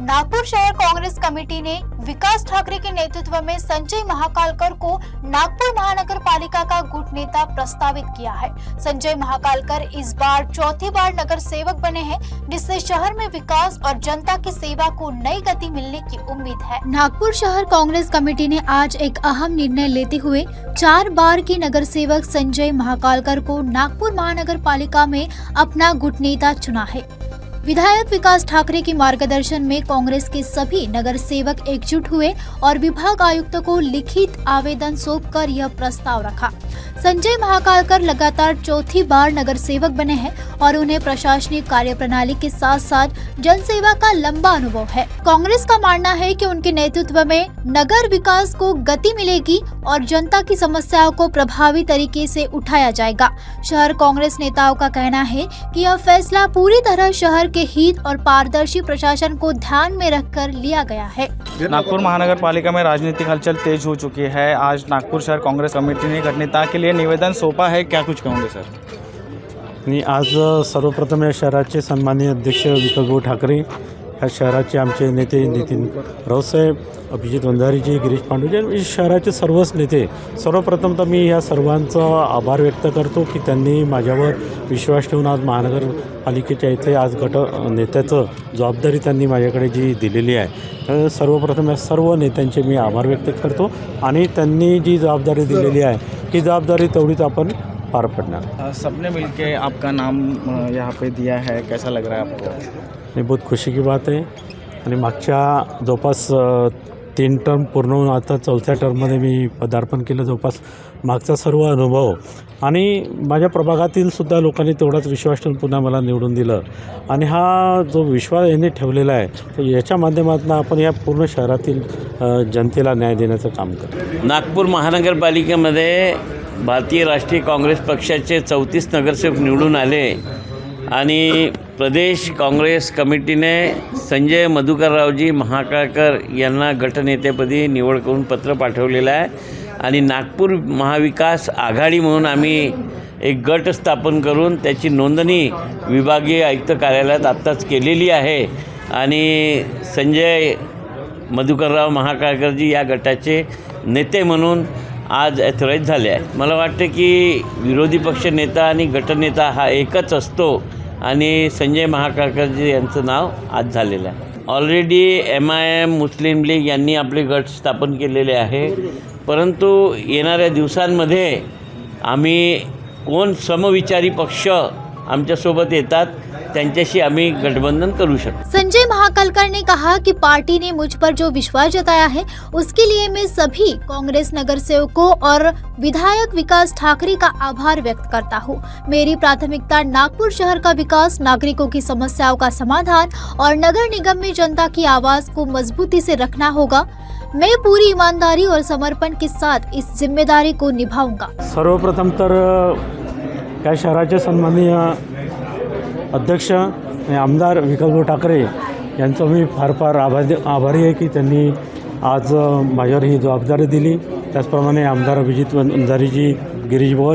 नागपुर शहर कांग्रेस कमेटी ने विकास ठाकरे के नेतृत्व में संजय महाकालकर को नागपुर महानगर पालिका का गुट नेता प्रस्तावित किया है। संजय महाकालकर इस बार चौथी बार नगर सेवक बने हैं, जिससे शहर में विकास और जनता की सेवा को नई गति मिलने की उम्मीद है। नागपुर शहर कांग्रेस कमेटी ने आज एक अहम निर्णय लेते हुए 4 बार के नगर सेवक संजय महाकालकर को नागपुर महानगर पालिका में अपना गुट नेता चुना है। विधायक विकास ठाकरे के मार्गदर्शन में कांग्रेस के सभी नगर सेवक एकजुट हुए और विभाग आयुक्त को लिखित आवेदन सौंपकर यह प्रस्ताव रखा। संजय महाकालकर लगातार चौथी बार नगर सेवक बने हैं और उन्हें प्रशासनिक कार्यप्रणाली के साथ साथ जनसेवा का लंबा अनुभव है। कांग्रेस का मानना है कि उनके नेतृत्व में नगर विकास को गति मिलेगी और जनता की समस्याओं को प्रभावी तरीके से उठाया जाएगा। शहर कांग्रेस नेताओं का कहना है कि यह फैसला पूरी तरह शहर के हित और पारदर्शी प्रशासन को ध्यान में रखकर लिया गया है। नागपुर महानगर पालिका में राजनीतिक हलचल तेज हो चुकी है। आज नागपुर शहर कांग्रेस कमेटी ने गटनेता के लिए निवेदन सौंपा है, क्या कुछ कहोगे सर? आणि आज सर्वप्रथम या शहराचे सन्माननीय अध्यक्ष विकासभाऊ ठाकरे, ह्या शहराचे आमचे नेते नितीन राऊतसाहेब, अभिजित वंजारीजी, गिरीश पांडुजी, शहराचे सर्वच नेते, सर्वप्रथम तर मी या सर्वांचा आभार व्यक्त करतो की त्यांनी माझ्यावर विश्वास ठेवून आज महानगरपालिकेच्या इथे आज गट नेत्याचं जबाबदारी त्यांनी माझ्याकडे जी दिलेली आहे। तर सर्वप्रथम या सर्व नेत्यांचे मी आभार व्यक्त करतो आणि त्यांनी जी जबाबदारी दिलेली आहे ही जबाबदारी तेवढीच आपण पार पडणार। सबने मिलके आपका नाम यहाँ पे दिया है, कैसा लग रहा है आपको? नहीं, बहुत खुशी की बात आहे। आणि मागच्या जवळपास 3 टर्म पूर्ण होऊन आता 4थ्या टर्ममध्ये मी पदार्पण केलं। जवळपास मागचा सर्व अनुभव आणि माझ्या प्रभागातील सुद्धा लोकांनी तेवढाच विश्वास ठेवून पुन्हा मला निवडून दिलं आणि हा जो विश्वास यांनी ठेवलेला आहे तर याच्या माध्यमातून आपण या पूर्ण शहरातील जनतेला न्याय देण्याचं काम करतो। नागपूर महानगरपालिकेमध्ये भारतीय राष्ट्रीय काँग्रेस पक्षाचे 34 नगरसेवक निवडून आले आणि प्रदेश काँग्रेस कमिटीने संजय मधुकररावजी महाकाळकर यांना गटनेतेपदी निवड करून पत्र पाठवलेलं आहे आणि नागपूर महाविकास आघाडी म्हणून आम्ही एक गट स्थापन करून त्याची नोंदणी विभागीय आयुक्त कार्यालयात आत्ताच केलेली आहे आणि संजय मधुकरराव महाकाळकरजी या गटाचे नेते म्हणून आज ॲथोराईज झाले आहे। मला वाटते की विरोधी पक्ष नेता आणि गटनेता हा एकच असतो आणि संजय महाकाळकरजी यांचं नाव आज झालेलं आहे। ऑलरेडी MIM मुस्लिम लीग यांनी आपले गट स्थापन केलेले आहे, परंतु येणाऱ्या दिवसांमध्ये आम्ही कोण समविचारी पक्ष आमच्यासोबत येतात त्यांच्याशी आम्ही गठबंधन करू शकतो। संजय महाकालकर ने कहा कि पार्टी ने मुझ पर जो विश्वास जताया है उसके लिए मैं सभी कांग्रेस नगर सेवकों और विधायक विकास ठाकरे का आभार व्यक्त करता हूं। मेरी प्राथमिकता नागपुर शहर का विकास, नागरिकों की समस्याओं का समाधान और नगर निगम में जनता की आवाज को मजबूती से रखना होगा। मैं पूरी ईमानदारी और समर्पण के साथ इस जिम्मेदारी को निभाऊंगा। सर्वप्रथम तर या शहराचे सन्माननीय अध्यक्ष आणि आमदार विकासभाऊ ठाकरे यांचं मी फार आभारी आहे की त्यांनी आज माझ्यावर ही जबाबदारी दिली। त्याचप्रमाणे आमदार अभिजित वंजारीजी, गिरीश भाऊ,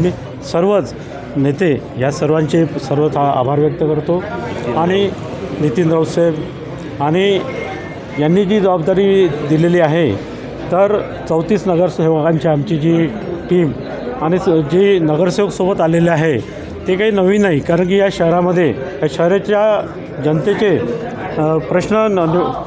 सर्वच नेते या सर्वांचे सर्वच आभार व्यक्त करतो आणि नितीन राऊतसाहेब आणि यांनी जी जबाबदारी दिलेली आहे तर 34 नगरसेवकांची आमची जी टीम आणि जी नगरसेवकसोबत आलेले आहे ते काही नवीन नाही, कारण की या शहरामध्ये या शहराच्या जनतेचे प्रश्न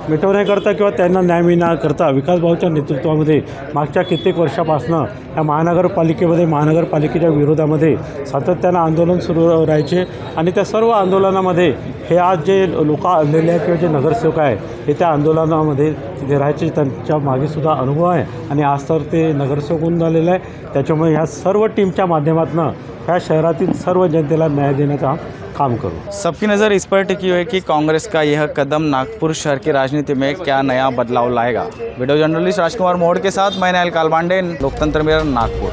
मिटवण्याकरता किंवा त्यांना न्याय मिळण्याकरता विकासभाऊच्या नेतृत्वामध्ये मागच्या कित्येक वर्षापासून या महानगरपालिकेच्या विरोधामध्ये सातत्यानं आंदोलन सुरू राहायचे आणि त्या सर्व आंदोलनामध्ये हे आज जे लोक आलेले आहेत किंवा जे नगरसेवक आहे हे त्या आंदोलनामध्ये जे राहायचे त्यांच्या मागेसुद्धा अनुभव आहे आणि आज तर ते नगरसेवक होऊन झालेलं आहे। त्याच्यामुळे ह्या सर्व टीमच्या माध्यमातून ह्या शहरातील सर्व जनतेला न्याय देण्याचा काम करूँ। सबकी नज़र इस पर टिकी हुई है कि कांग्रेस का यह कदम नागपुर शहर की राजनीति में क्या नया बदलाव लाएगा। वीडियो जर्नलिस्ट राजकुमार मोड़ के साथ मैं नयल कालबांडे, लोकतंत्र मिरर, नागपुर।